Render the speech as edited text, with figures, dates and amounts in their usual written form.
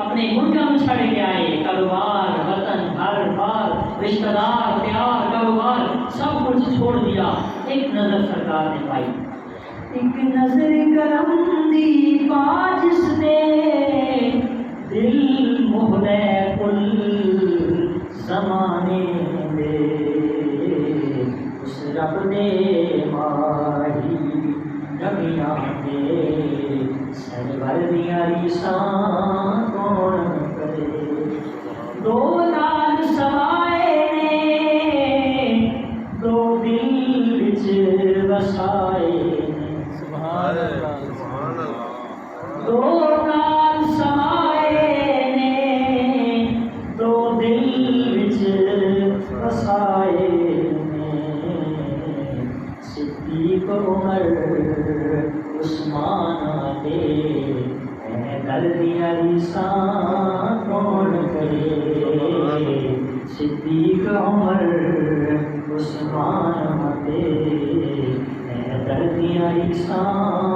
اپنے ملکوں چھڑ کے آئے، کاروبار، وطن، گھر بار، رشتہ دار، پیار، کاروبار سب کچھ چھوڑ دیا، ایک نظر سرکار نے پائی، ایک نظر کرم دی پا جس نے، دل مہلے کل زمانے دے، اس رب نے ماہی نبیاں دے، سرور دیاں ریساں کون کرے، دو نال سوائے نے، دو دل وچ وسائے نے، سبحان اللہ سبحان اللہ، دو نال سوائے نے، دو دل وچ وسائے نے، صدیق عمر عثمان دے، حیدر دیاں ریساں کون کرے، صدیق عمر عثمان دے، حیدر دیاں ریساں